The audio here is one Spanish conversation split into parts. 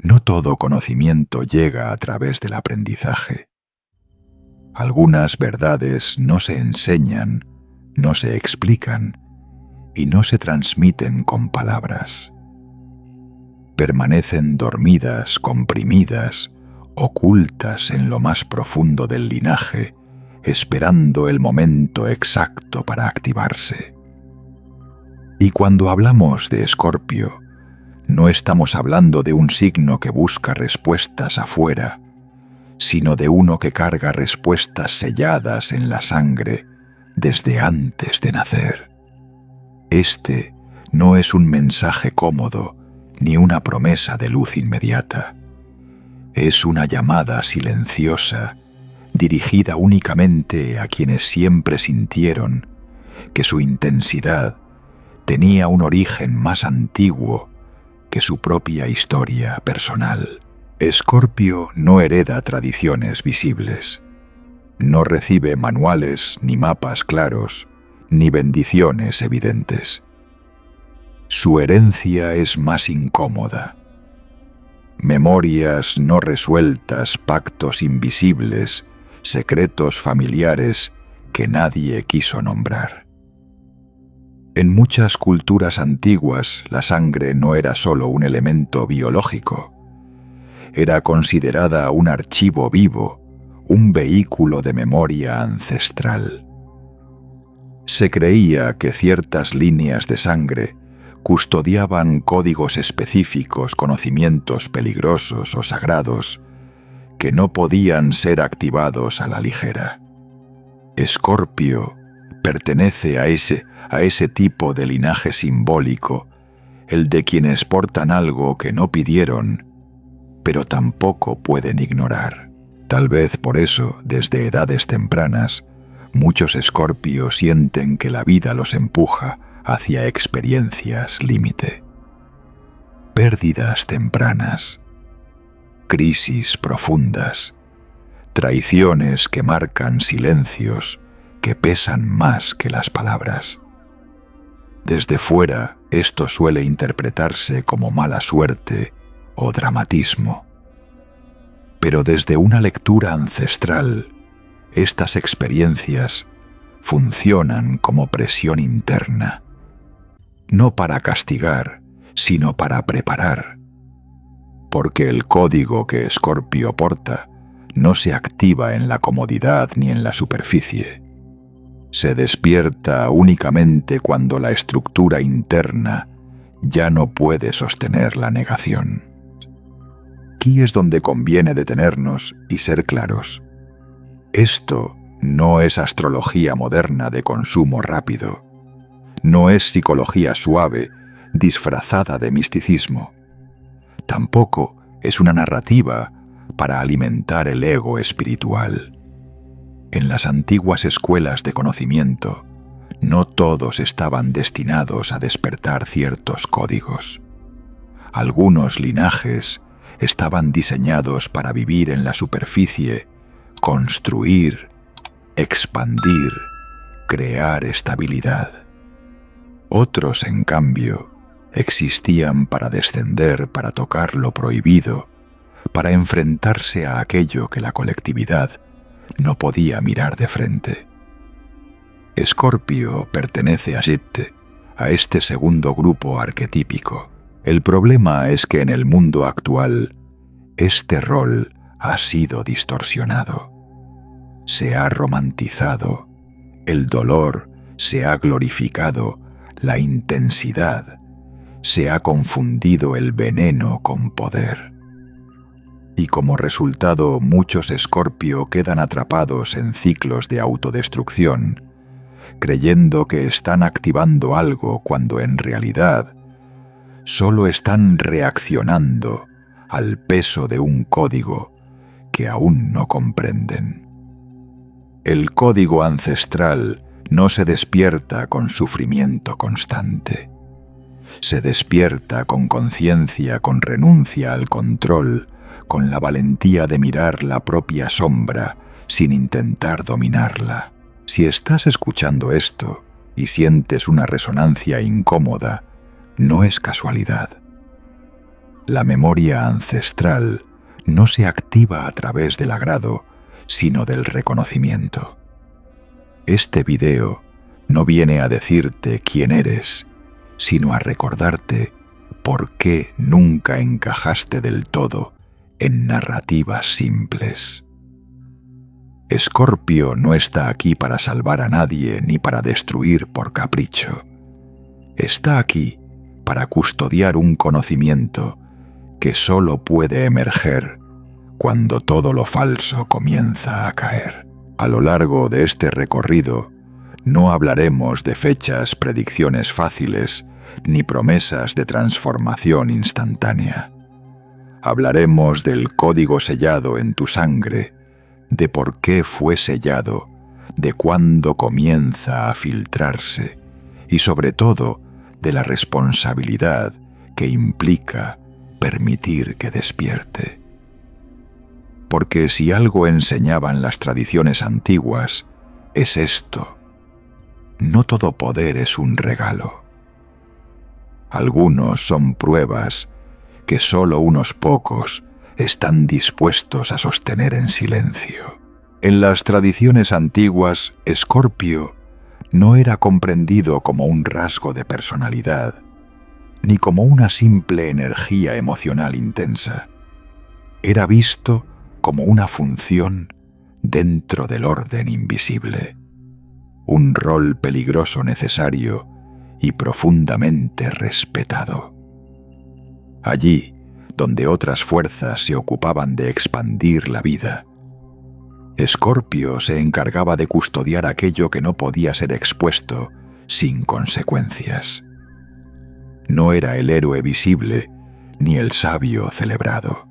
No todo conocimiento llega a través del aprendizaje. Algunas verdades no se enseñan, no se explican y no se transmiten con palabras. Permanecen dormidas, comprimidas, ocultas en lo más profundo del linaje, esperando el momento exacto para activarse. Y cuando hablamos de Escorpio, no estamos hablando de un signo que busca respuestas afuera, sino de uno que carga respuestas selladas en la sangre desde antes de nacer. Este no es un mensaje cómodo ni una promesa de luz inmediata. Es una llamada silenciosa, dirigida únicamente a quienes siempre sintieron que su intensidad tenía un origen más antiguo que su propia historia personal. Escorpio no hereda tradiciones visibles. No recibe manuales, ni mapas claros, ni bendiciones evidentes. Su herencia es más incómoda. Memorias no resueltas, pactos invisibles, secretos familiares que nadie quiso nombrar. En muchas culturas antiguas, la sangre no era solo un elemento biológico. Era considerada un archivo vivo, un vehículo de memoria ancestral. Se creía que ciertas líneas de sangre custodiaban códigos específicos, conocimientos peligrosos o sagrados que no podían ser activados a la ligera. Escorpio pertenece a ese tipo de linaje simbólico, el de quienes portan algo que no pidieron, pero tampoco pueden ignorar. Tal vez por eso, desde edades tempranas, muchos Escorpios sienten que la vida los empuja hacia experiencias límite. Pérdidas tempranas, crisis profundas, traiciones que marcan silencios que pesan más que las palabras. Desde fuera, esto suele interpretarse como mala suerte o dramatismo. Pero desde una lectura ancestral, estas experiencias funcionan como presión interna, no para castigar, sino para preparar, porque el código que Escorpio porta no se activa en la comodidad ni en la superficie. Se despierta únicamente cuando la estructura interna ya no puede sostener la negación. Aquí es donde conviene detenernos y ser claros. Esto no es astrología moderna de consumo rápido. No es psicología suave, disfrazada de misticismo. Tampoco es una narrativa para alimentar el ego espiritual. En las antiguas escuelas de conocimiento, no todos estaban destinados a despertar ciertos códigos. Algunos linajes estaban diseñados para vivir en la superficie, construir, expandir, crear estabilidad. Otros, en cambio, existían para descender, para tocar lo prohibido, para enfrentarse a aquello que la colectividad no podía mirar de frente. Escorpio pertenece a este segundo grupo arquetípico. El problema es que en el mundo actual, este rol ha sido distorsionado. Se ha romantizado, el dolor se ha glorificado, la intensidad, se ha confundido el veneno con poder. Y como resultado, muchos Escorpio quedan atrapados en ciclos de autodestrucción, creyendo que están activando algo cuando en realidad solo están reaccionando al peso de un código que aún no comprenden. El código ancestral no se despierta con sufrimiento constante. Se despierta con conciencia, con renuncia al control, con la valentía de mirar la propia sombra sin intentar dominarla. Si estás escuchando esto y sientes una resonancia incómoda, no es casualidad. La memoria ancestral no se activa a través del agrado, sino del reconocimiento. Este video no viene a decirte quién eres, sino a recordarte por qué nunca encajaste del todo en narrativas simples. Escorpio no está aquí para salvar a nadie ni para destruir por capricho. Está aquí para custodiar un conocimiento que solo puede emerger cuando todo lo falso comienza a caer. A lo largo de este recorrido, no hablaremos de fechas, predicciones fáciles, ni promesas de transformación instantánea. Hablaremos del código sellado en tu sangre, de por qué fue sellado, de cuándo comienza a filtrarse y sobre todo de la responsabilidad que implica permitir que despierte. Porque si algo enseñaban las tradiciones antiguas, es esto: no todo poder es un regalo. Algunos son pruebas que solo unos pocos están dispuestos a sostener en silencio. En las tradiciones antiguas, Escorpio no era comprendido como un rasgo de personalidad, ni como una simple energía emocional intensa. Era visto como una función dentro del orden invisible, un rol peligroso necesario y profundamente respetado. Allí, donde otras fuerzas se ocupaban de expandir la vida, Escorpio se encargaba de custodiar aquello que no podía ser expuesto sin consecuencias. No era el héroe visible ni el sabio celebrado.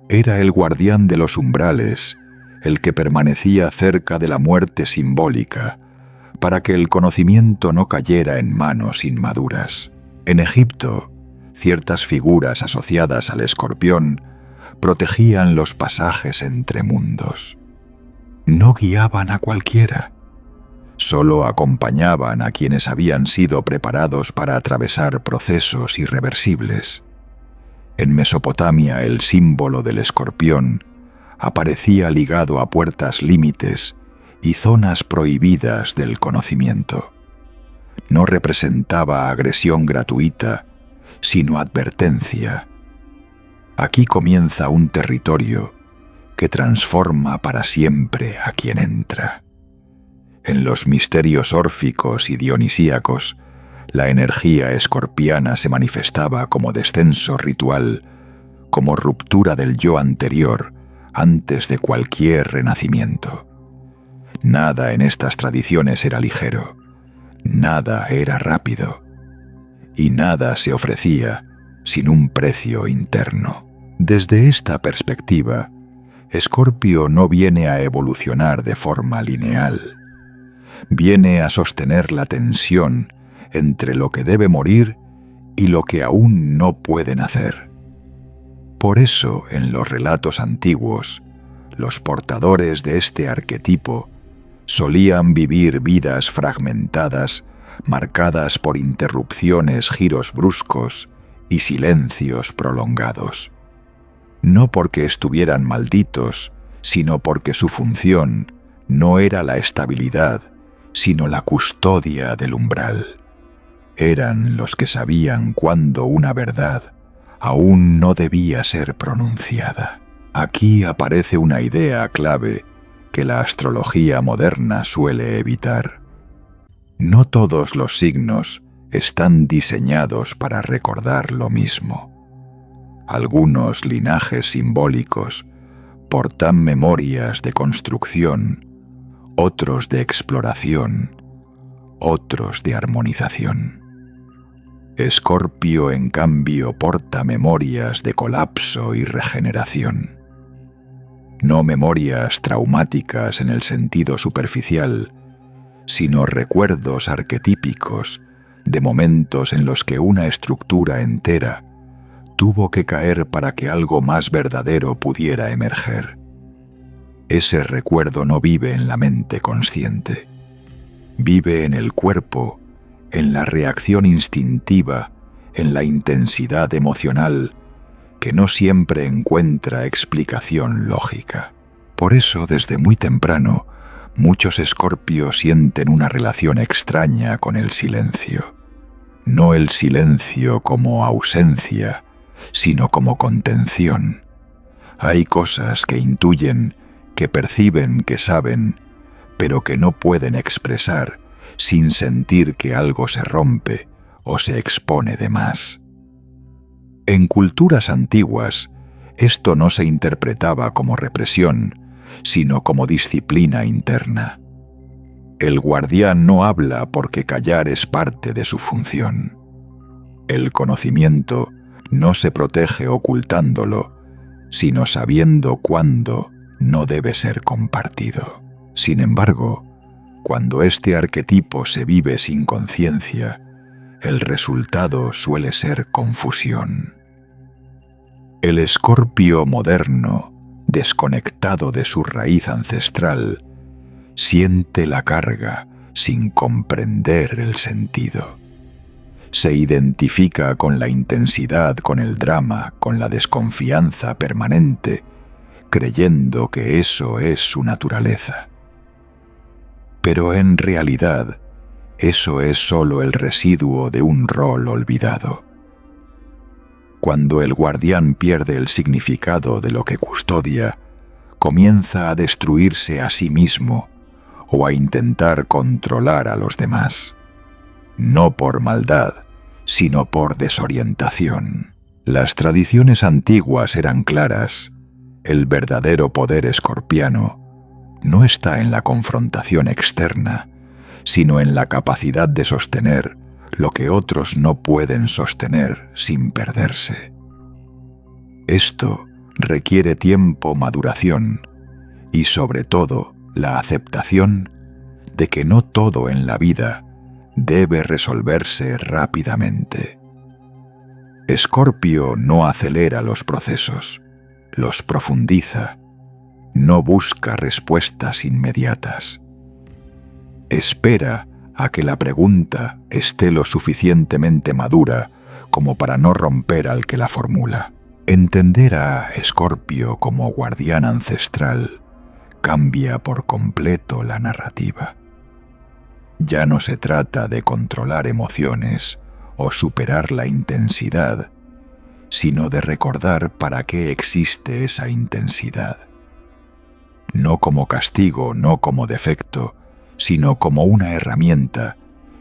Era el guardián de los umbrales, el que permanecía cerca de la muerte simbólica, para que el conocimiento no cayera en manos inmaduras. En Egipto, ciertas figuras asociadas al escorpión protegían los pasajes entre mundos. No guiaban a cualquiera, solo acompañaban a quienes habían sido preparados para atravesar procesos irreversibles. En Mesopotamia, el símbolo del escorpión aparecía ligado a puertas límites y zonas prohibidas del conocimiento. No representaba agresión gratuita, sino advertencia. Aquí comienza un territorio que transforma para siempre a quien entra. En los misterios órficos y dionisíacos, la energía escorpiana se manifestaba como descenso ritual, como ruptura del yo anterior antes de cualquier renacimiento. Nada en estas tradiciones era ligero, nada era rápido, y nada se ofrecía sin un precio interno. Desde esta perspectiva, Escorpio no viene a evolucionar de forma lineal. Viene a sostener la tensión entre lo que debe morir y lo que aún no puede nacer. Por eso, en los relatos antiguos, los portadores de este arquetipo solían vivir vidas fragmentadas, marcadas por interrupciones, giros bruscos y silencios prolongados. No porque estuvieran malditos, sino porque su función no era la estabilidad, sino la custodia del umbral. Eran los que sabían cuándo una verdad aún no debía ser pronunciada. Aquí aparece una idea clave que la astrología moderna suele evitar. No todos los signos están diseñados para recordar lo mismo. Algunos linajes simbólicos portan memorias de construcción, otros de exploración, otros de armonización. Escorpio, en cambio, porta memorias de colapso y regeneración. No memorias traumáticas en el sentido superficial, sino recuerdos arquetípicos de momentos en los que una estructura entera tuvo que caer para que algo más verdadero pudiera emerger. Ese recuerdo no vive en la mente consciente. Vive en el cuerpo, en la reacción instintiva, en la intensidad emocional que no siempre encuentra explicación lógica. Por eso, desde muy temprano, muchos Escorpio sienten una relación extraña con el silencio. No el silencio como ausencia, sino como contención. Hay cosas que intuyen, que perciben, que saben, pero que no pueden expresar sin sentir que algo se rompe o se expone de más. En culturas antiguas, esto no se interpretaba como represión, sino como disciplina interna. El guardián no habla porque callar es parte de su función. El conocimiento no se protege ocultándolo, sino sabiendo cuándo no debe ser compartido. Sin embargo, cuando este arquetipo se vive sin conciencia, el resultado suele ser confusión. El Escorpio moderno, desconectado de su raíz ancestral, siente la carga sin comprender el sentido. Se identifica con la intensidad, con el drama, con la desconfianza permanente, creyendo que eso es su naturaleza. Pero en realidad, eso es solo el residuo de un rol olvidado. Cuando el guardián pierde el significado de lo que custodia, comienza a destruirse a sí mismo o a intentar controlar a los demás. No por maldad, sino por desorientación. Las tradiciones antiguas eran claras. El verdadero poder escorpiano no está en la confrontación externa, sino en la capacidad de sostener lo que otros no pueden sostener sin perderse. Esto requiere tiempo, maduración y, sobre todo, la aceptación de que no todo en la vida debe resolverse rápidamente. Escorpio no acelera los procesos, los profundiza, no busca respuestas inmediatas. Espera a que la pregunta esté lo suficientemente madura como para no romper al que la formula. Entender a Escorpio como guardián ancestral cambia por completo la narrativa. Ya no se trata de controlar emociones o superar la intensidad, sino de recordar para qué existe esa intensidad. No como castigo, no como defecto, sino como una herramienta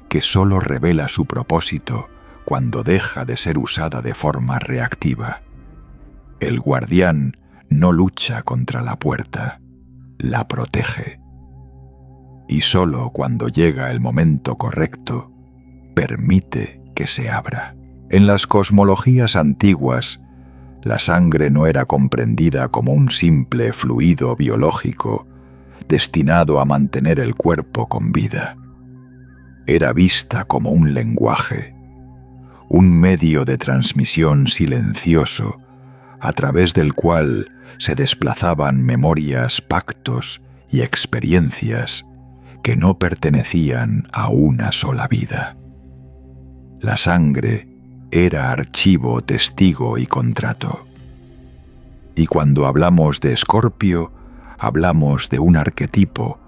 que solo revela su propósito cuando deja de ser usada de forma reactiva. El guardián no lucha contra la puerta, la protege. Y solo cuando llega el momento correcto, permite que se abra. En las cosmologías antiguas, la sangre no era comprendida como un simple fluido biológico destinado a mantener el cuerpo con vida. Era vista como un lenguaje, un medio de transmisión silencioso a través del cual se desplazaban memorias, pactos y experiencias que no pertenecían a una sola vida. La sangre era archivo, testigo y contrato. Y cuando hablamos de Escorpio, hablamos de un arquetipo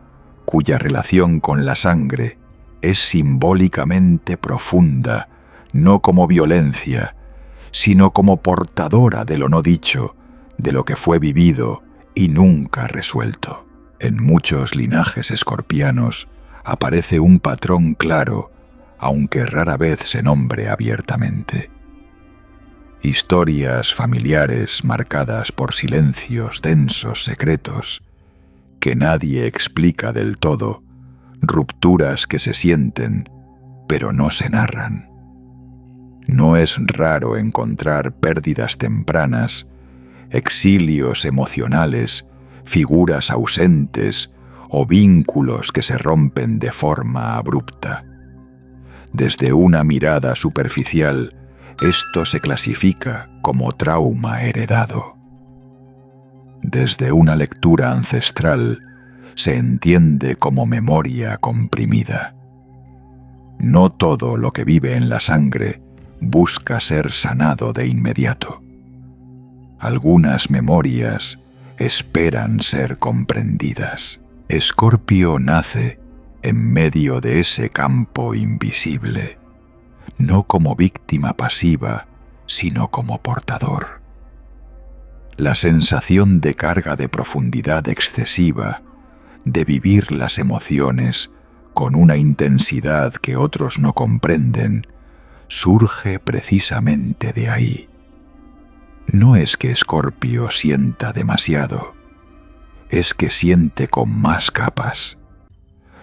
cuya relación con la sangre es simbólicamente profunda, no como violencia, sino como portadora de lo no dicho, de lo que fue vivido y nunca resuelto. En muchos linajes escorpianos aparece un patrón claro, aunque rara vez se nombre abiertamente. Historias familiares marcadas por silencios densos, secretos, que nadie explica del todo, rupturas que se sienten, pero no se narran. No es raro encontrar pérdidas tempranas, exilios emocionales, figuras ausentes o vínculos que se rompen de forma abrupta. Desde una mirada superficial, esto se clasifica como trauma heredado. Desde una lectura ancestral, se entiende como memoria comprimida. No todo lo que vive en la sangre busca ser sanado de inmediato. Algunas memorias esperan ser comprendidas. Escorpio nace en medio de ese campo invisible, no como víctima pasiva, sino como portador. La sensación de carga de profundidad excesiva, de vivir las emociones con una intensidad que otros no comprenden, surge precisamente de ahí. No es que Escorpio sienta demasiado, es que siente con más capas.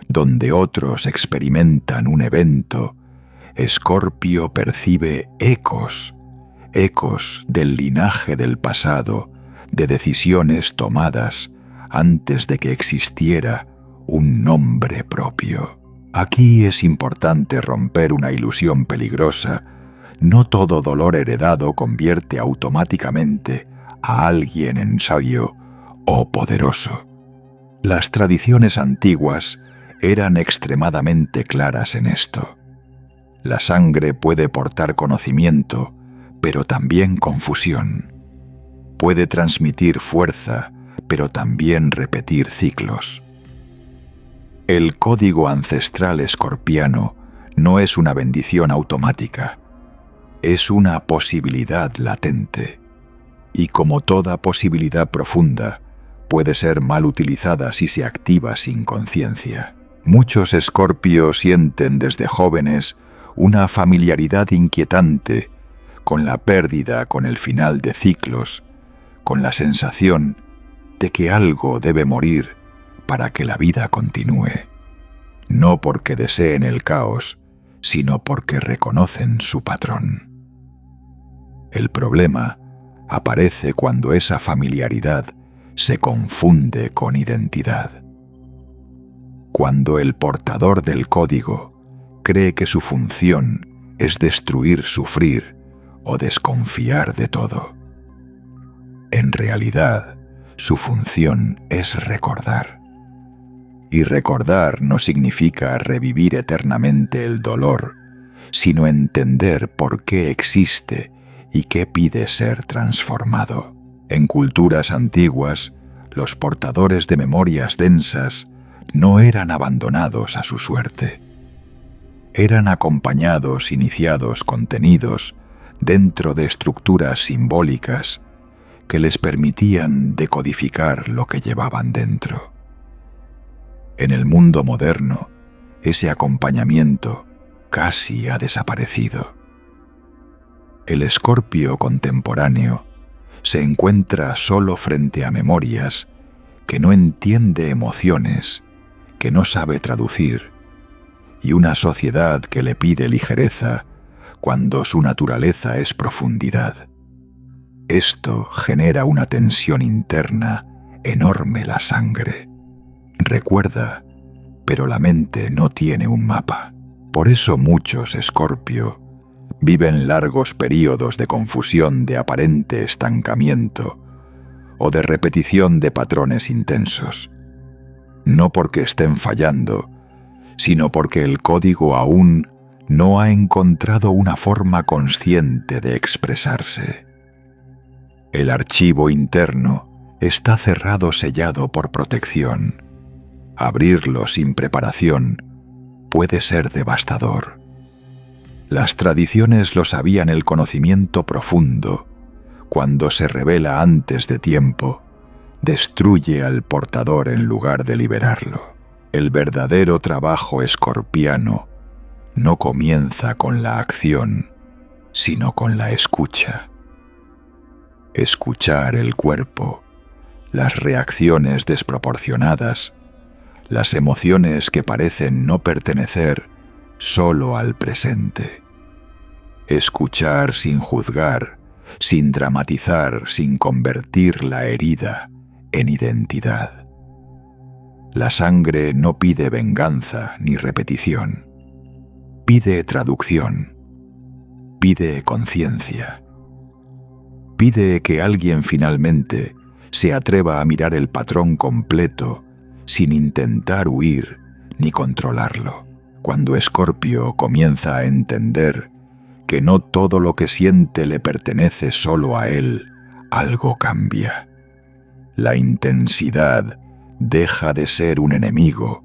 Donde otros experimentan un evento, Escorpio percibe ecos del linaje del pasado, de decisiones tomadas antes de que existiera un nombre propio. Aquí es importante romper una ilusión peligrosa. No todo dolor heredado convierte automáticamente a alguien en sabio o poderoso. Las tradiciones antiguas eran extremadamente claras en esto. La sangre puede portar conocimiento, pero también confusión. Puede transmitir fuerza, pero también repetir ciclos. El código ancestral escorpiano no es una bendición automática, es una posibilidad latente. Y como toda posibilidad profunda, puede ser mal utilizada si se activa sin conciencia. Muchos Escorpios sienten desde jóvenes una familiaridad inquietante con la pérdida, con el final de ciclos, con la sensación de que algo debe morir para que la vida continúe. No porque deseen el caos, sino porque reconocen su patrón. El problema aparece cuando esa familiaridad se confunde con identidad. Cuando el portador del código cree que su función es destruir, sufrir o desconfiar de todo. En realidad, su función es recordar. Y recordar no significa revivir eternamente el dolor, sino entender por qué existe y qué pide ser transformado. En culturas antiguas, los portadores de memorias densas no eran abandonados a su suerte. Eran acompañados, iniciados, contenidos dentro de estructuras simbólicas que les permitían decodificar lo que llevaban dentro. En el mundo moderno, ese acompañamiento casi ha desaparecido. El Escorpio contemporáneo se encuentra solo frente a memorias, que no entiende emociones, que no sabe traducir, y una sociedad que le pide ligereza cuando su naturaleza es profundidad. Esto genera una tensión interna enorme. La sangre recuerda, pero la mente no tiene un mapa. Por eso muchos Escorpio viven largos períodos de confusión, de aparente estancamiento o de repetición de patrones intensos. No porque estén fallando, sino porque el código aún no ha encontrado una forma consciente de expresarse. El archivo interno está cerrado, sellado por protección. Abrirlo sin preparación puede ser devastador. Las tradiciones lo sabían. El conocimiento profundo, cuando se revela antes de tiempo, destruye al portador en lugar de liberarlo. El verdadero trabajo escorpiano no comienza con la acción, sino con la escucha. Escuchar el cuerpo, las reacciones desproporcionadas, las emociones que parecen no pertenecer solo al presente. Escuchar sin juzgar, sin dramatizar, sin convertir la herida en identidad. La sangre no pide venganza ni repetición. Pide traducción. Pide conciencia. Pide que alguien finalmente se atreva a mirar el patrón completo sin intentar huir ni controlarlo. Cuando Escorpio comienza a entender que no todo lo que siente le pertenece solo a él, algo cambia. La intensidad deja de ser un enemigo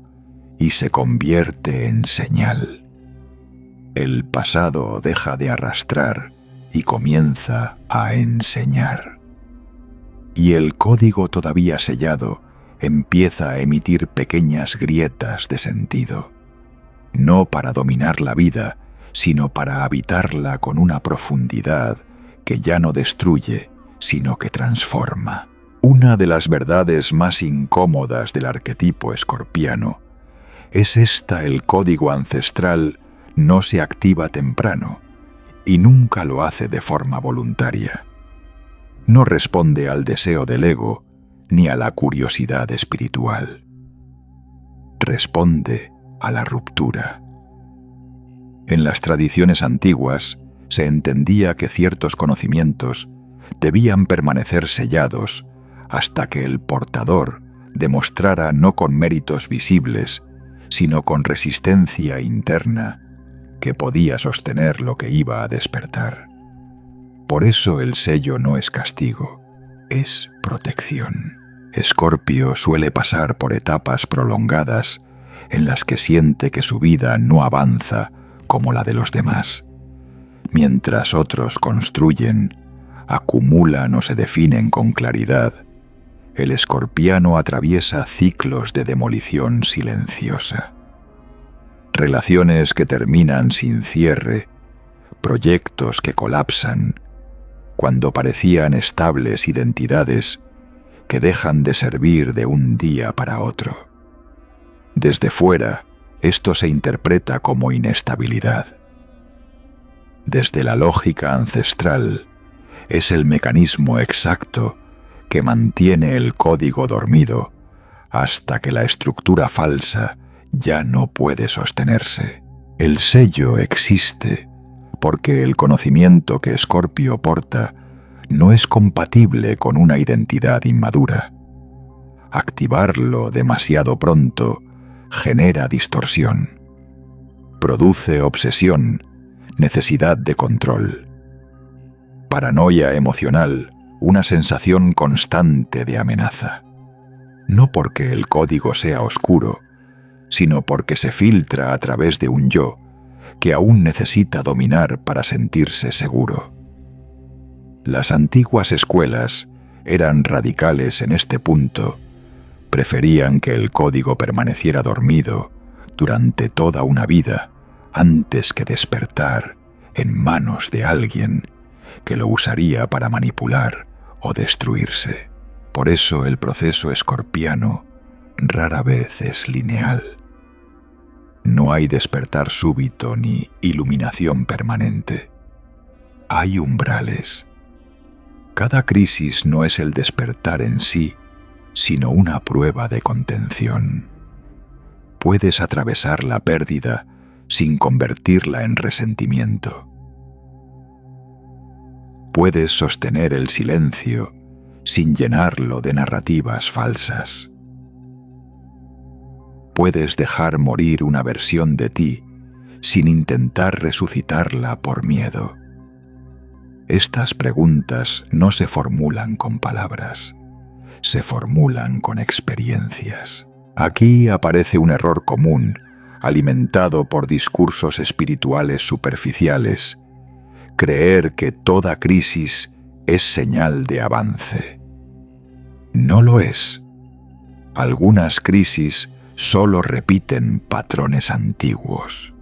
y se convierte en señal. El pasado deja de arrastrar y comienza a enseñar. Y el código todavía sellado empieza a emitir pequeñas grietas de sentido, no para dominar la vida, sino para habitarla con una profundidad que ya no destruye, sino que transforma. Una de las verdades más incómodas del arquetipo escorpiano es esta: el código ancestral no se activa temprano y nunca lo hace de forma voluntaria. No responde al deseo del ego ni a la curiosidad espiritual. Responde a la ruptura. En las tradiciones antiguas se entendía que ciertos conocimientos debían permanecer sellados hasta que el portador demostrara no con méritos visibles, sino con resistencia interna, que podía sostener lo que iba a despertar. Por eso el sello no es castigo, es protección. Escorpio suele pasar por etapas prolongadas en las que siente que su vida no avanza como la de los demás, mientras otros construyen, acumulan o se definen con claridad. El escorpiano atraviesa ciclos de demolición silenciosa. Relaciones que terminan sin cierre, proyectos que colapsan, cuando parecían estables identidades que dejan de servir de un día para otro. Desde fuera, esto se interpreta como inestabilidad. Desde la lógica ancestral, es el mecanismo exacto que mantiene el código dormido hasta que la estructura falsa ya no puede sostenerse. El sello existe porque el conocimiento que Escorpio porta no es compatible con una identidad inmadura. Activarlo demasiado pronto genera distorsión, produce obsesión, necesidad de control, paranoia emocional, una sensación constante de amenaza. No porque el código sea oscuro, sino porque se filtra a través de un yo que aún necesita dominar para sentirse seguro. Las antiguas escuelas eran radicales en este punto. Preferían que el código permaneciera dormido durante toda una vida antes que despertar en manos de alguien que lo usaría para manipular o destruirse. Por eso el proceso escorpiano rara vez es lineal. No hay despertar súbito ni iluminación permanente. Hay umbrales. Cada crisis no es el despertar en sí, sino una prueba de contención. Puedes atravesar la pérdida sin convertirla en resentimiento. Puedes sostener el silencio sin llenarlo de narrativas falsas. Puedes dejar morir una versión de ti sin intentar resucitarla por miedo. Estas preguntas no se formulan con palabras, se formulan con experiencias. Aquí aparece un error común, alimentado por discursos espirituales superficiales: creer que toda crisis es señal de avance. No lo es. Algunas crisis solo repiten patrones antiguos.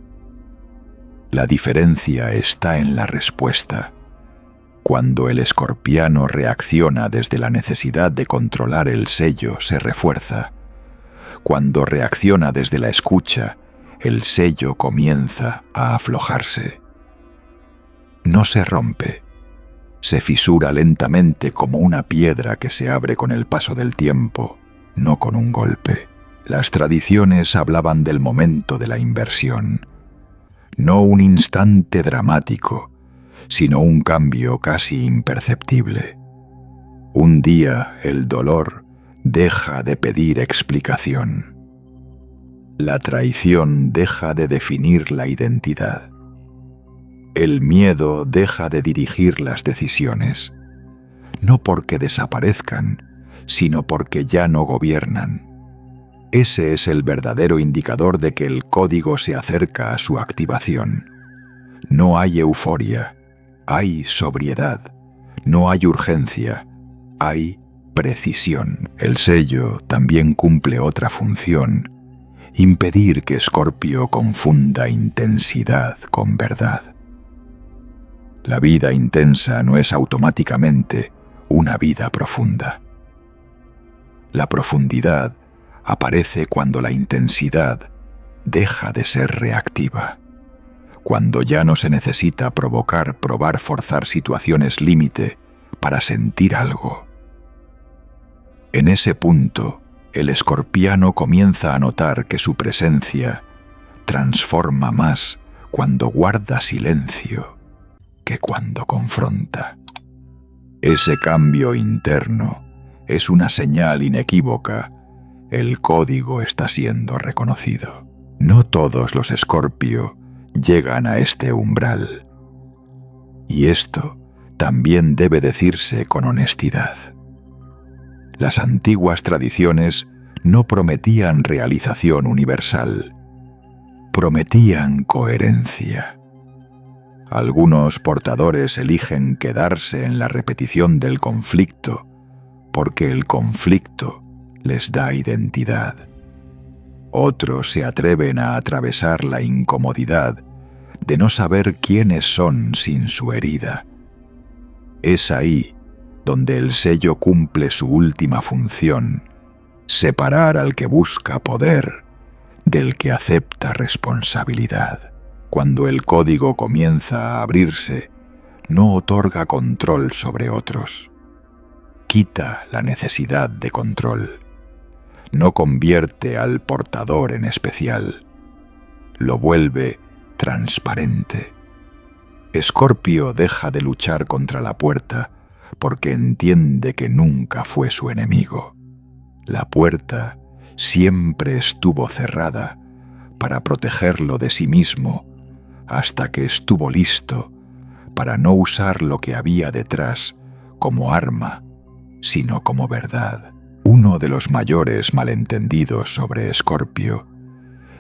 La diferencia está en la respuesta. Cuando el escorpiano reacciona desde la necesidad de controlar el sello, se refuerza. Cuando reacciona desde la escucha, el sello comienza a aflojarse. No se rompe, se fisura lentamente como una piedra que se abre con el paso del tiempo, no con un golpe. Las tradiciones hablaban del momento de la inversión, no un instante dramático, sino un cambio casi imperceptible. Un día el dolor deja de pedir explicación. La traición deja de definir la identidad. El miedo deja de dirigir las decisiones. no porque desaparezcan, sino porque ya no gobiernan. Ese es el verdadero indicador de que el código se acerca a su activación. No hay euforia, hay sobriedad. No hay urgencia, hay precisión. El sello también cumple otra función: impedir que Escorpio confunda intensidad con verdad. La vida intensa no es automáticamente una vida profunda. La profundidad aparece cuando la intensidad deja de ser reactiva, cuando ya no se necesita provocar, probar, forzar situaciones límite para sentir algo. En ese punto, el escorpiano comienza a notar que su presencia transforma más cuando guarda silencio que cuando confronta. Ese cambio interno es una señal inequívoca: el código está siendo reconocido. No todos los Escorpio llegan a este umbral. Y esto también debe decirse con honestidad. Las antiguas tradiciones no prometían realización universal, prometían coherencia. Algunos portadores eligen quedarse en la repetición del conflicto porque el conflicto les da identidad. Otros se atreven a atravesar la incomodidad de no saber quiénes son sin su herida. Es ahí donde el sello cumple su última función: separar al que busca poder del que acepta responsabilidad. Cuando el código comienza a abrirse, no otorga control sobre otros. Quita la necesidad de control. No convierte al portador en especial. Lo vuelve transparente. Escorpio deja de luchar contra la puerta porque entiende que nunca fue su enemigo. La puerta siempre estuvo cerrada para protegerlo de sí mismo hasta que estuvo listo para no usar lo que había detrás como arma, sino como verdad. Uno de los mayores malentendidos sobre Escorpio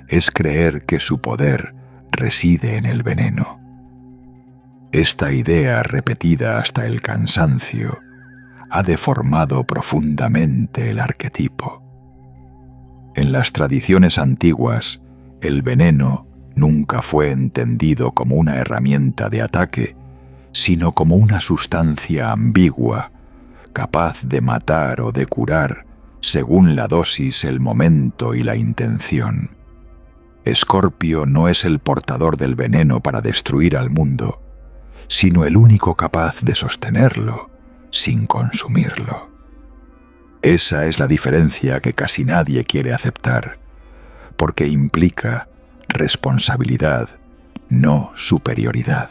es creer que su poder reside en el veneno. Esta idea, repetida hasta el cansancio, ha deformado profundamente el arquetipo. En las tradiciones antiguas, el veneno nunca fue entendido como una herramienta de ataque, sino como una sustancia ambigua, capaz de matar o de curar según la dosis, el momento y la intención. Escorpio no es el portador del veneno para destruir al mundo, sino el único capaz de sostenerlo sin consumirlo. Esa es la diferencia que casi nadie quiere aceptar, porque implica responsabilidad, no superioridad.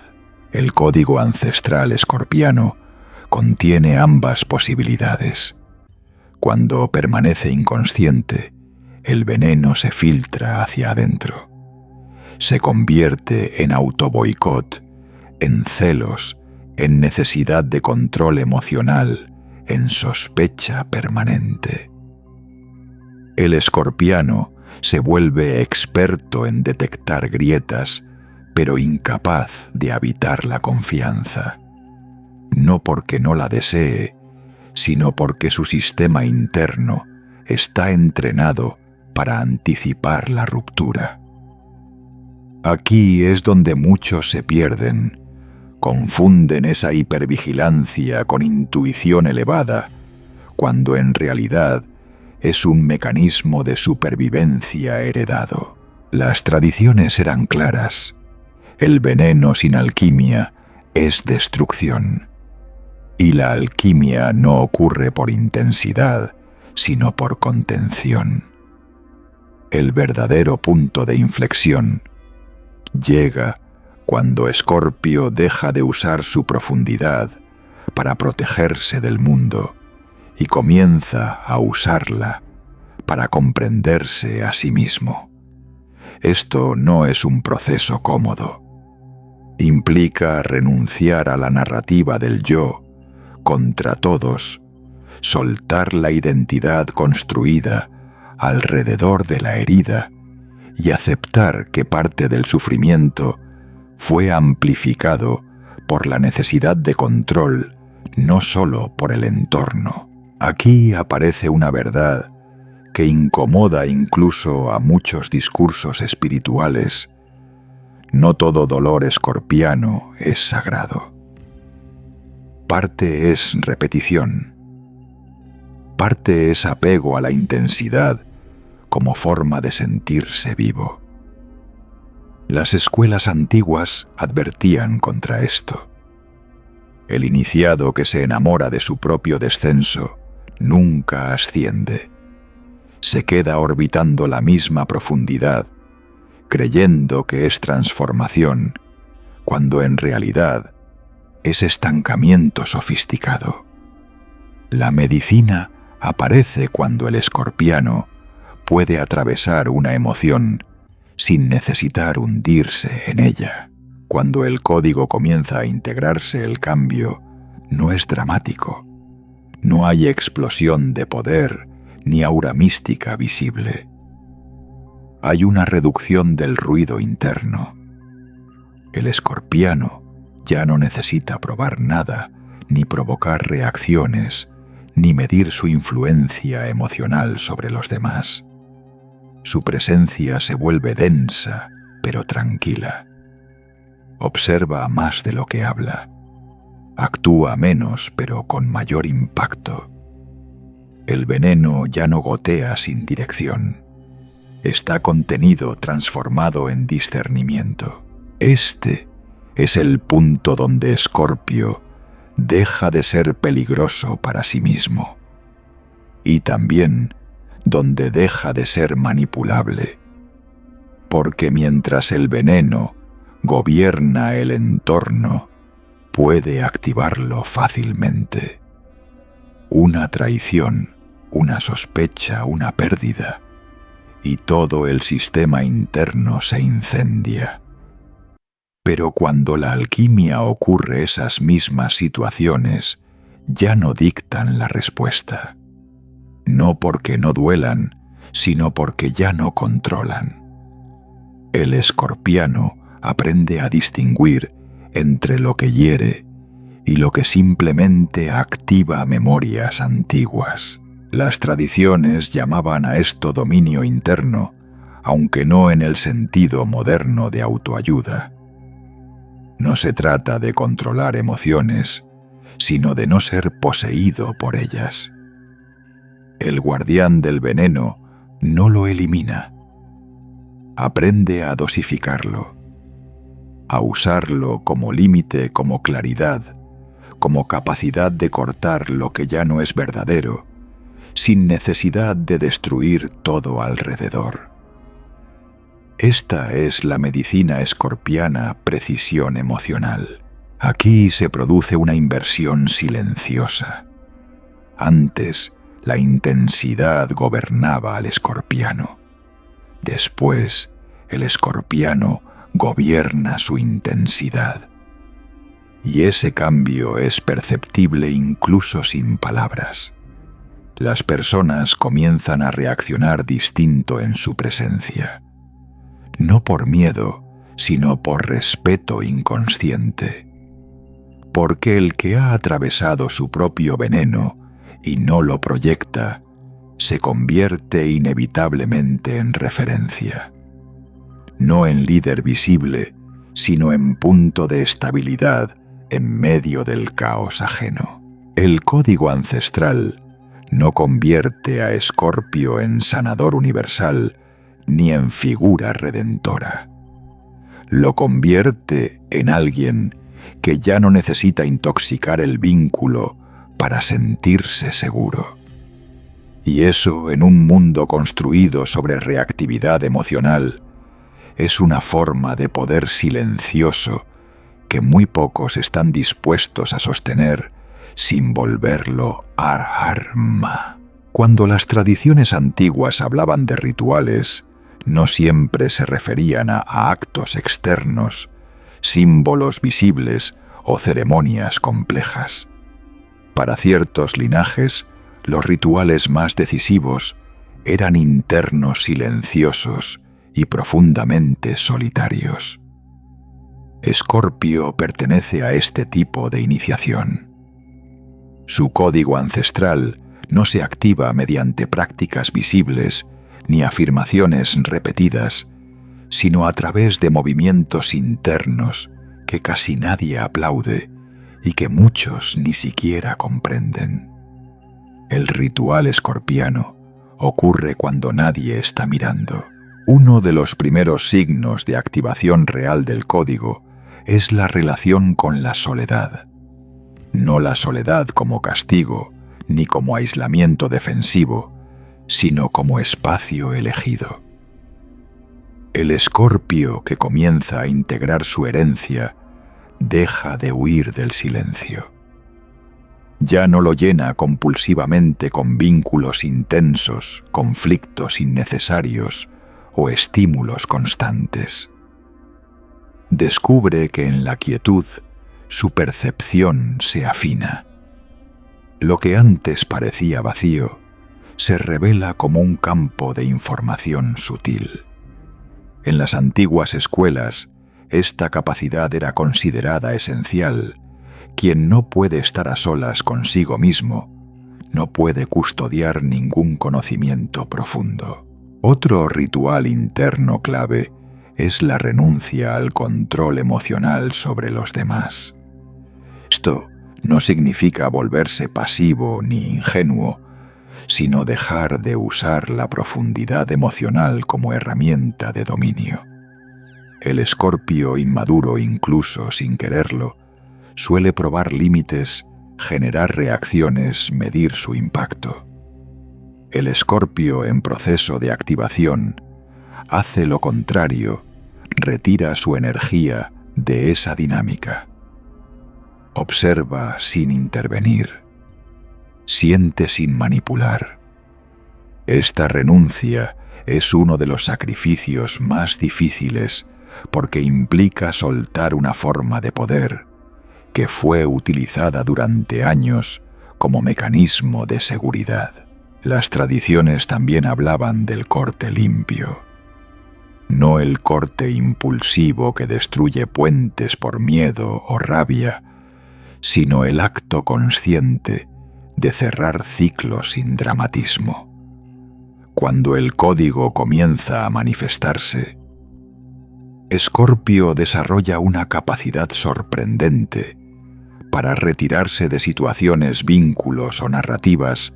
El código ancestral escorpiano contiene ambas posibilidades. Cuando permanece inconsciente, el veneno se filtra hacia adentro. Se convierte en autoboicot, en celos, en necesidad de control emocional, en sospecha permanente. El escorpiano se vuelve experto en detectar grietas, pero incapaz de habitar la confianza. No porque no la desee, sino porque su sistema interno está entrenado para anticipar la ruptura. Aquí es donde muchos se pierden. Confunden esa hipervigilancia con intuición elevada, cuando en realidad es un mecanismo de supervivencia heredado. Las tradiciones eran claras. El veneno sin alquimia es destrucción. Y la alquimia no ocurre por intensidad, sino por contención. El verdadero punto de inflexión llega cuando Escorpio deja de usar su profundidad para protegerse del mundo y comienza a usarla para comprenderse a sí mismo. Esto no es un proceso cómodo. Implica renunciar a la narrativa del yo contra todos, soltar la identidad construida alrededor de la herida y aceptar que parte del sufrimiento fue amplificado por la necesidad de control, no solo por el entorno. Aquí aparece una verdad que incomoda incluso a muchos discursos espirituales. No todo dolor escorpiano es sagrado. Parte es repetición. Parte es apego a la intensidad como forma de sentirse vivo. Las escuelas antiguas advertían contra esto. El iniciado que se enamora de su propio descenso nunca asciende. Se queda orbitando la misma profundidad, creyendo que es transformación, cuando en realidad es estancamiento sofisticado. La medicina aparece cuando el escorpiano puede atravesar una emoción sin necesitar hundirse en ella. Cuando el código comienza a integrarse, el cambio no es dramático. No hay explosión de poder ni aura mística visible. Hay una reducción del ruido interno. El escorpiano ya no necesita probar nada, ni provocar reacciones, ni medir su influencia emocional sobre los demás. Su presencia se vuelve densa, pero tranquila. Observa más de lo que habla. Actúa menos, pero con mayor impacto. El veneno ya no gotea sin dirección. Está contenido, transformado en discernimiento. Este es el punto donde Escorpio deja de ser peligroso para sí mismo. Y también donde deja de ser manipulable. Porque mientras el veneno gobierna el entorno, puede activarlo fácilmente. Una traición, una sospecha, una pérdida, y todo el sistema interno se incendia. Pero cuando la alquimia ocurre, esas mismas situaciones ya no dictan la respuesta. No porque no duelan, sino porque ya no controlan. El escorpiano aprende a distinguir entre lo que hiere y lo que simplemente activa memorias antiguas. Las tradiciones llamaban a esto dominio interno, aunque no en el sentido moderno de autoayuda. No se trata de controlar emociones, sino de no ser poseído por ellas. El guardián del veneno no lo elimina. Aprende a dosificarlo, a usarlo como límite, como claridad, como capacidad de cortar lo que ya no es verdadero, sin necesidad de destruir todo alrededor. Esta es la medicina escorpiana, precisión emocional. Aquí se produce una inversión silenciosa. Antes, la intensidad gobernaba al escorpiano. Después, el escorpiano gobierna su intensidad. Y ese cambio es perceptible incluso sin palabras. Las personas comienzan a reaccionar distinto en su presencia. No por miedo, sino por respeto inconsciente. Porque el que ha atravesado su propio veneno y no lo proyecta, se convierte inevitablemente en referencia. No en líder visible, sino en punto de estabilidad en medio del caos ajeno. El código ancestral no convierte a Escorpio en sanador universal ni en figura redentora. Lo convierte en alguien que ya no necesita intoxicar el vínculo para sentirse seguro. Y eso, en un mundo construido sobre reactividad emocional, es una forma de poder silencioso que muy pocos están dispuestos a sostener sin volverlo arma. Cuando las tradiciones antiguas hablaban de rituales, no siempre se referían a actos externos, símbolos visibles o ceremonias complejas. Para ciertos linajes, los rituales más decisivos eran internos, silenciosos y profundamente solitarios. Escorpio pertenece a este tipo de iniciación. Su código ancestral no se activa mediante prácticas visibles ni afirmaciones repetidas, sino a través de movimientos internos que casi nadie aplaude y que muchos ni siquiera comprenden. El ritual escorpiano ocurre cuando nadie está mirando. Uno de los primeros signos de activación real del código es la relación con la soledad. No la soledad como castigo ni como aislamiento defensivo, sino como espacio elegido. El Escorpio que comienza a integrar su herencia deja de huir del silencio. Ya no lo llena compulsivamente con vínculos intensos, conflictos innecesarios o estímulos constantes. Descubre que en la quietud su percepción se afina. Lo que antes parecía vacío se revela como un campo de información sutil. En las antiguas escuelas, esta capacidad era considerada esencial. Quien no puede estar a solas consigo mismo, no puede custodiar ningún conocimiento profundo. Otro ritual interno clave es la renuncia al control emocional sobre los demás. Esto no significa volverse pasivo ni ingenuo, sino dejar de usar la profundidad emocional como herramienta de dominio. El Escorpio inmaduro, incluso sin quererlo, suele probar límites, generar reacciones, medir su impacto. El Escorpio en proceso de activación hace lo contrario, retira su energía de esa dinámica. Observa sin intervenir. Siente sin manipular. Esta renuncia es uno de los sacrificios más difíciles porque implica soltar una forma de poder que fue utilizada durante años como mecanismo de seguridad. Las tradiciones también hablaban del corte limpio. No el corte impulsivo que destruye puentes por miedo o rabia, sino el acto consciente de cerrar ciclos sin dramatismo. Cuando el código comienza a manifestarse, Escorpio desarrolla una capacidad sorprendente para retirarse de situaciones, vínculos o narrativas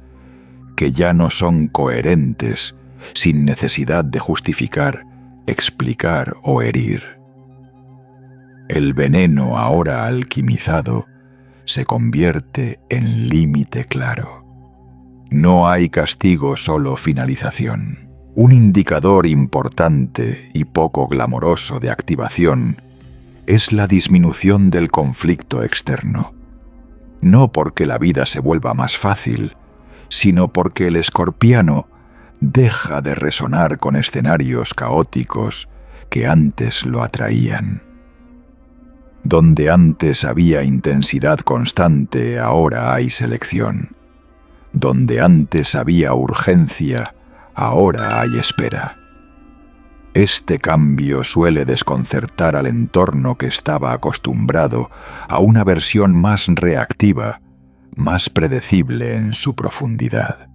que ya no son coherentes sin necesidad de justificar, explicar o herir. El veneno ahora alquimizado se convierte en límite claro. No hay castigo, solo finalización. Un indicador importante y poco glamoroso de activación es la disminución del conflicto externo. No porque la vida se vuelva más fácil, sino porque el escorpiano deja de resonar con escenarios caóticos que antes lo atraían. Donde antes había intensidad constante, ahora hay selección. Donde antes había urgencia, ahora hay espera. Este cambio suele desconcertar al entorno que estaba acostumbrado a una versión más reactiva, más predecible en su profundidad.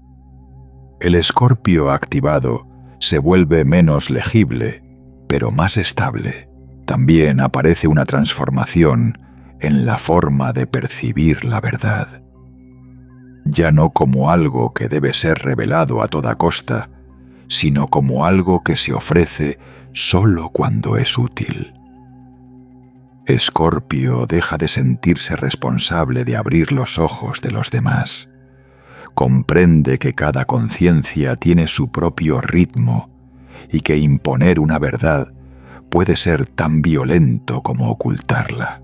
El Escorpio activado se vuelve menos legible, pero más estable. También aparece una transformación en la forma de percibir la verdad. Ya no como algo que debe ser revelado a toda costa, sino como algo que se ofrece solo cuando es útil. Escorpio deja de sentirse responsable de abrir los ojos de los demás. Comprende que cada conciencia tiene su propio ritmo y que imponer una verdad puede ser tan violento como ocultarla.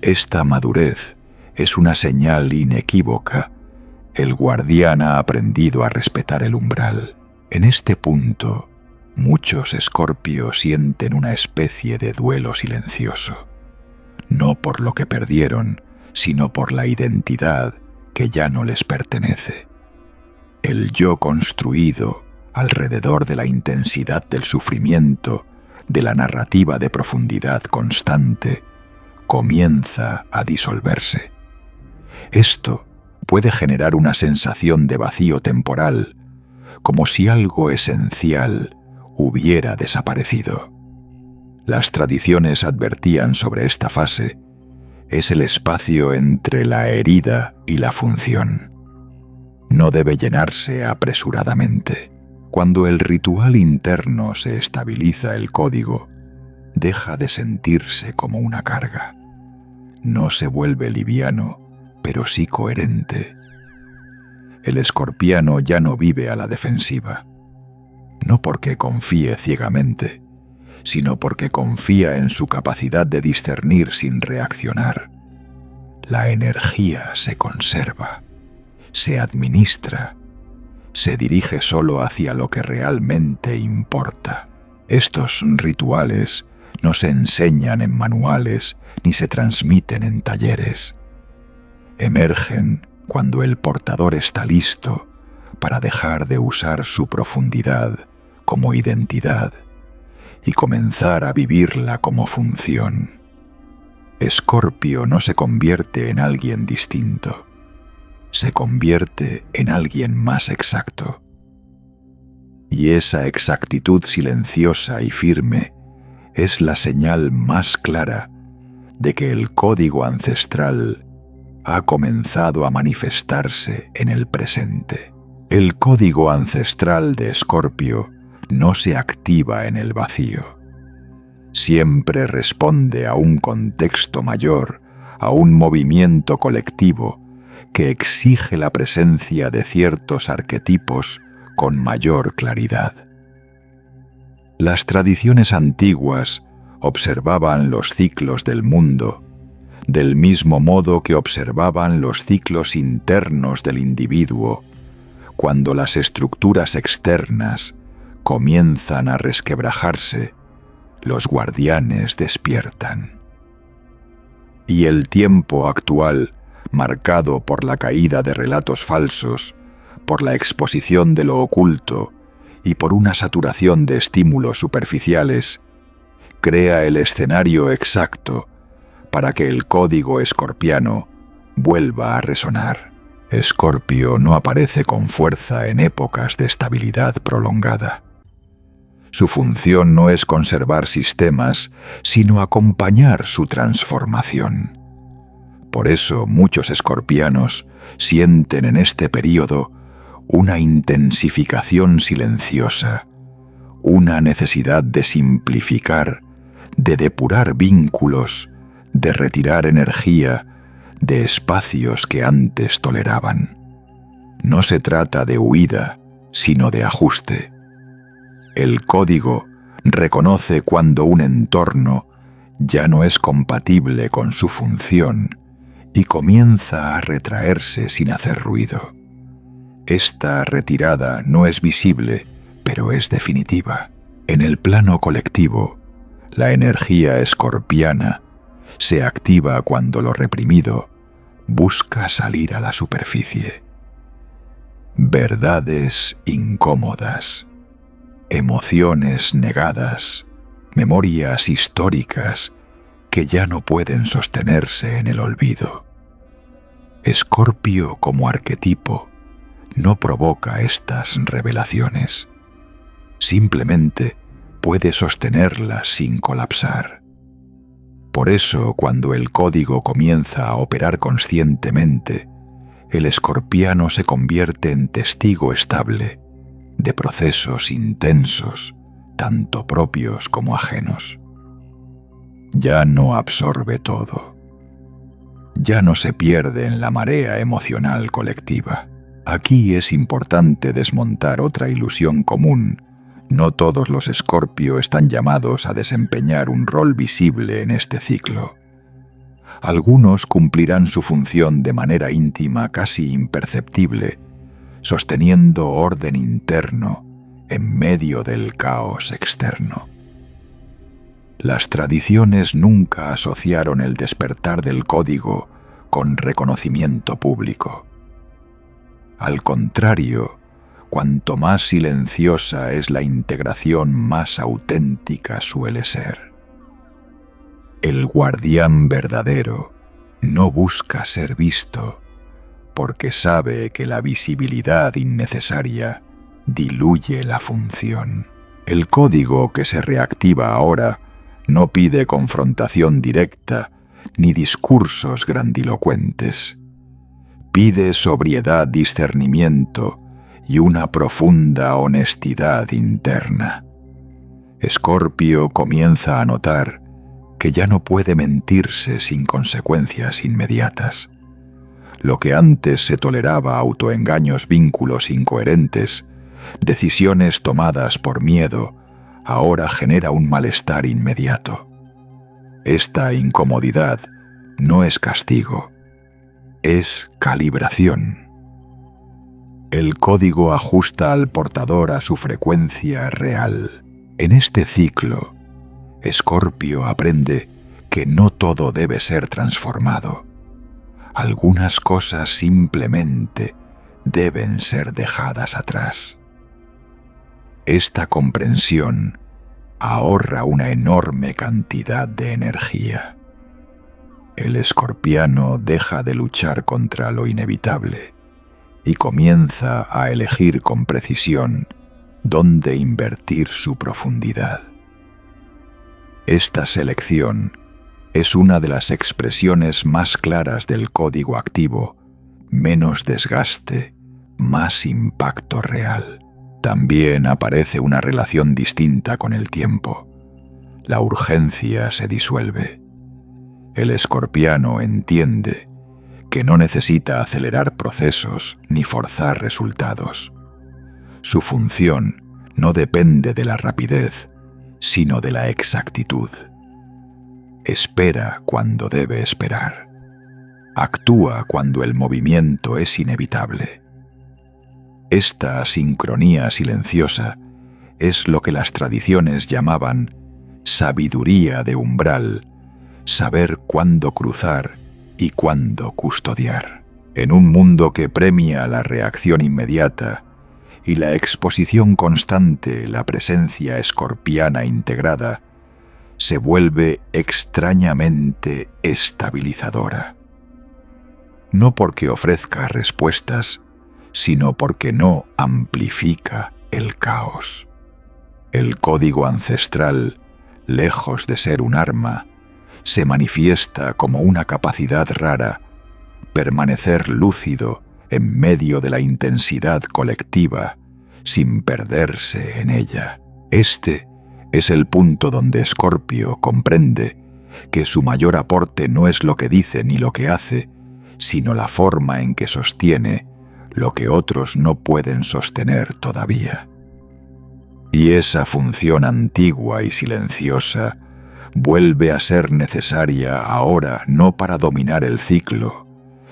Esta madurez es una señal inequívoca. El guardián ha aprendido a respetar el umbral. En este punto, muchos escorpios sienten una especie de duelo silencioso, no por lo que perdieron, sino por la identidad que ya no les pertenece. El yo construido alrededor de la intensidad del sufrimiento, de la narrativa de profundidad constante, comienza a disolverse. Esto puede generar una sensación de vacío temporal, como si algo esencial hubiera desaparecido. Las tradiciones advertían sobre esta fase. Es el espacio entre la herida y la función. No debe llenarse apresuradamente. Cuando el ritual interno se estabiliza, el código deja de sentirse como una carga. No se vuelve liviano, pero sí coherente. El escorpiano ya no vive a la defensiva, no porque confíe ciegamente, sino porque confía en su capacidad de discernir sin reaccionar. La energía se conserva, se administra, se dirige solo hacia lo que realmente importa. Estos rituales no se enseñan en manuales ni se transmiten en talleres. Emergen cuando el portador está listo para dejar de usar su profundidad como identidad y comenzar a vivirla como función. Escorpio no se convierte en alguien distinto, se convierte en alguien más exacto. Y esa exactitud silenciosa y firme es la señal más clara de que el código ancestral ha comenzado a manifestarse en el presente. El código ancestral de Escorpio no se activa en el vacío. Siempre responde a un contexto mayor, a un movimiento colectivo que exige la presencia de ciertos arquetipos con mayor claridad. Las tradiciones antiguas observaban los ciclos del mundo del mismo modo que observaban los ciclos internos del individuo. Cuando las estructuras externas comienzan a resquebrajarse, los guardianes despiertan. Y el tiempo actual, marcado por la caída de relatos falsos, por la exposición de lo oculto y por una saturación de estímulos superficiales, crea el escenario exacto para que el código escorpiano vuelva a resonar. Escorpio no aparece con fuerza en épocas de estabilidad prolongada. Su función no es conservar sistemas, sino acompañar su transformación. Por eso muchos escorpianos sienten en este período una intensificación silenciosa, una necesidad de simplificar, de depurar vínculos, de retirar energía de espacios que antes toleraban. No se trata de huida, sino de ajuste. El código reconoce cuando un entorno ya no es compatible con su función y comienza a retraerse sin hacer ruido. Esta retirada no es visible, pero es definitiva. En el plano colectivo, la energía escorpiana se activa cuando lo reprimido busca salir a la superficie. Verdades incómodas, emociones negadas, memorias históricas que ya no pueden sostenerse en el olvido. Escorpio como arquetipo no provoca estas revelaciones, simplemente puede sostenerlas sin colapsar. Por eso, cuando el código comienza a operar conscientemente, el escorpiano se convierte en testigo estable de procesos intensos, tanto propios como ajenos. Ya no absorbe todo. Ya no se pierde en la marea emocional colectiva. Aquí es importante desmontar otra ilusión común. No todos los Escorpio están llamados a desempeñar un rol visible en este ciclo. Algunos cumplirán su función de manera íntima, casi imperceptible, sosteniendo orden interno en medio del caos externo. Las tradiciones nunca asociaron el despertar del código con reconocimiento público. Al contrario, cuanto más silenciosa es la integración, más auténtica suele ser. El guardián verdadero no busca ser visto, porque sabe que la visibilidad innecesaria diluye la función. El código que se reactiva ahora no pide confrontación directa ni discursos grandilocuentes. Pide sobriedad, discernimiento y una profunda honestidad interna. Escorpio comienza a notar que ya no puede mentirse sin consecuencias inmediatas. Lo que antes se toleraba, autoengaños, vínculos incoherentes, decisiones tomadas por miedo, ahora genera un malestar inmediato. Esta incomodidad no es castigo, es calibración. El código ajusta al portador a su frecuencia real. En este ciclo, Escorpio aprende que no todo debe ser transformado. Algunas cosas simplemente deben ser dejadas atrás. Esta comprensión ahorra una enorme cantidad de energía. El escorpiano deja de luchar contra lo inevitable y comienza a elegir con precisión dónde invertir su profundidad. Esta selección es una de las expresiones más claras del código activo: menos desgaste, más impacto real. También aparece una relación distinta con el tiempo. La urgencia se disuelve. El escorpiano entiende que no necesita acelerar procesos ni forzar resultados. Su función no depende de la rapidez, sino de la exactitud. Espera cuando debe esperar. Actúa cuando el movimiento es inevitable. Esta sincronía silenciosa es lo que las tradiciones llamaban sabiduría de umbral, saber cuándo cruzar y cuándo custodiar. En un mundo que premia la reacción inmediata y la exposición constante, la presencia escorpiana integrada se vuelve extrañamente estabilizadora. No porque ofrezca respuestas, sino porque no amplifica el caos. El código ancestral, lejos de ser un arma, se manifiesta como una capacidad rara: permanecer lúcido en medio de la intensidad colectiva, sin perderse en ella. Este es el punto donde Escorpio comprende que su mayor aporte no es lo que dice ni lo que hace, sino la forma en que sostiene lo que otros no pueden sostener todavía. Y esa función antigua y silenciosa vuelve a ser necesaria ahora, no para dominar el ciclo,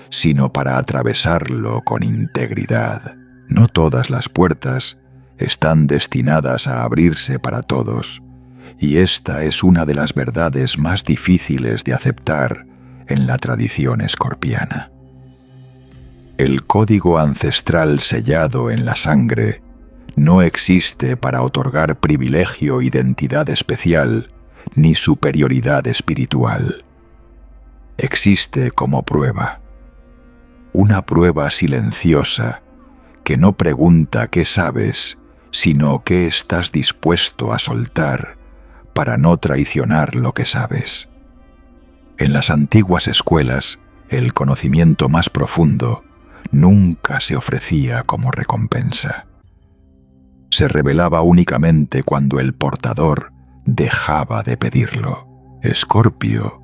sino para atravesarlo con integridad. No todas las puertas están destinadas a abrirse para todos, y esta es una de las verdades más difíciles de aceptar en la tradición escorpiana. El código ancestral sellado en la sangre no existe para otorgar privilegio, identidad especial ni superioridad espiritual. Existe como prueba, una prueba silenciosa que no pregunta qué sabes, sino qué estás dispuesto a soltar para no traicionar lo que sabes. En las antiguas escuelas, el conocimiento más profundo nunca se ofrecía como recompensa. Se revelaba únicamente cuando el portador dejaba de pedirlo. Escorpio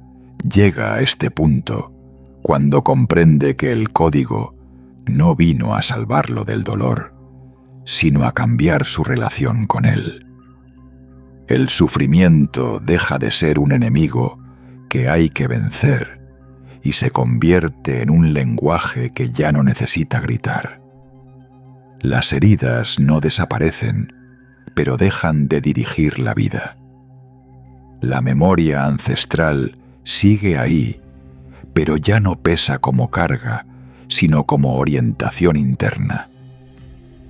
llega a este punto cuando comprende que el código no vino a salvarlo del dolor, sino a cambiar su relación con él. El sufrimiento deja de ser un enemigo que hay que vencer y se convierte en un lenguaje que ya no necesita gritar. Las heridas no desaparecen, pero dejan de dirigir la vida. La memoria ancestral sigue ahí, pero ya no pesa como carga, sino como orientación interna.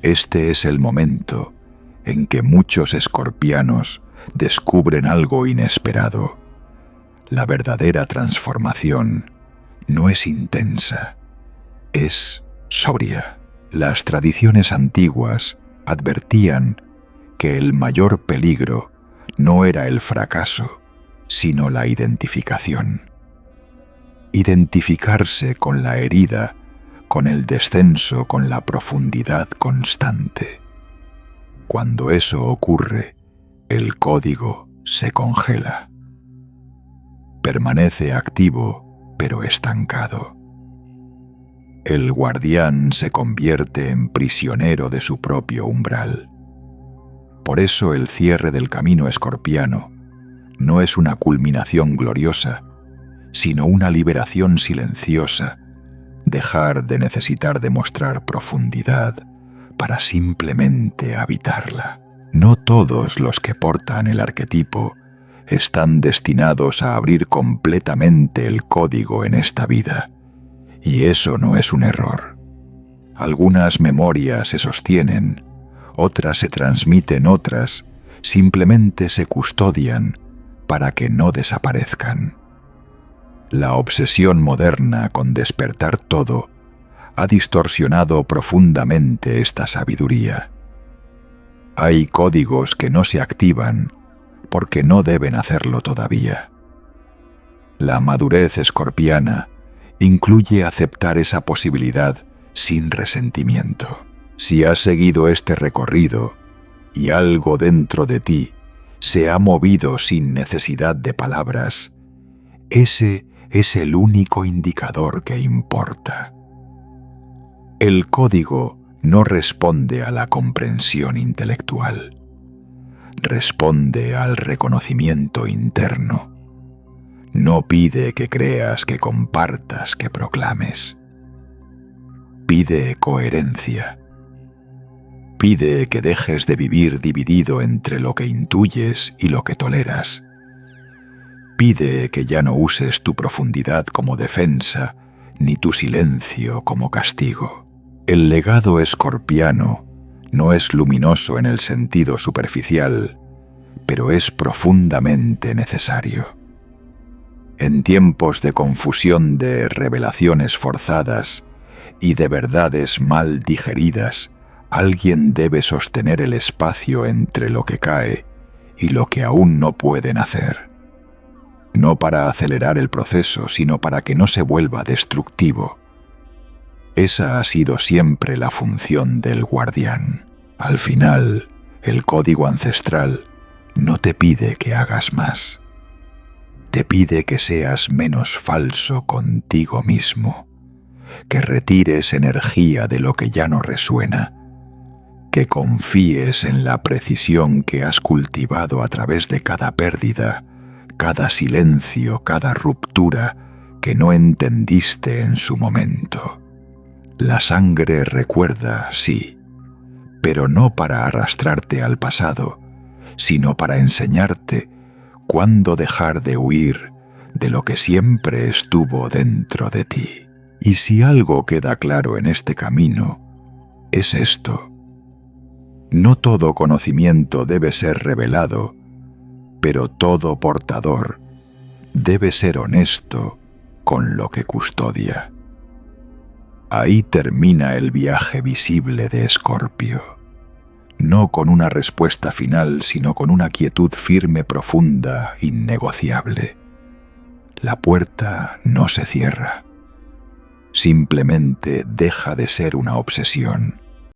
Este es el momento en que muchos escorpianos descubren algo inesperado. La verdadera transformación no es intensa, es sobria. Las tradiciones antiguas advertían que el mayor peligro no era el fracaso, sino la identificación. Identificarse con la herida, con el descenso, con la profundidad constante. Cuando eso ocurre, el código se congela. Permanece activo, pero estancado. El guardián se convierte en prisionero de su propio umbral. Por eso el cierre del camino escorpiano no es una culminación gloriosa, sino una liberación silenciosa, dejar de necesitar demostrar profundidad para simplemente habitarla. No todos los que portan el arquetipo están destinados a abrir completamente el código en esta vida, y eso no es un error. Algunas memorias se sostienen, otras se transmiten, otras simplemente se custodian para que no desaparezcan. La obsesión moderna con despertar todo ha distorsionado profundamente esta sabiduría. Hay códigos que no se activan porque no deben hacerlo todavía. La madurez escorpiana incluye aceptar esa posibilidad sin resentimiento. Si has seguido este recorrido y algo dentro de ti se ha movido sin necesidad de palabras, ese es el único indicador que importa. El código no responde a la comprensión intelectual, responde al reconocimiento interno. No pide que creas, que compartas, que proclames. Pide coherencia. Pide que dejes de vivir dividido entre lo que intuyes y lo que toleras. Pide que ya no uses tu profundidad como defensa, ni tu silencio como castigo. El legado escorpiano no es luminoso en el sentido superficial, pero es profundamente necesario. En tiempos de confusión de revelaciones forzadas y de verdades mal digeridas, alguien debe sostener el espacio entre lo que cae y lo que aún no pueden hacer. No para acelerar el proceso, sino para que no se vuelva destructivo. Esa ha sido siempre la función del guardián. Al final, el código ancestral no te pide que hagas más. Te pide que seas menos falso contigo mismo, que retires energía de lo que ya no resuena, que confíes en la precisión que has cultivado a través de cada pérdida, cada silencio, cada ruptura que no entendiste en su momento. La sangre recuerda, sí, pero no para arrastrarte al pasado, sino para enseñarte cuándo dejar de huir de lo que siempre estuvo dentro de ti. Y si algo queda claro en este camino, es esto. No todo conocimiento debe ser revelado, pero todo portador debe ser honesto con lo que custodia. Ahí termina el viaje visible de Escorpio, no con una respuesta final, sino con una quietud firme, profunda, innegociable. La puerta no se cierra, simplemente deja de ser una obsesión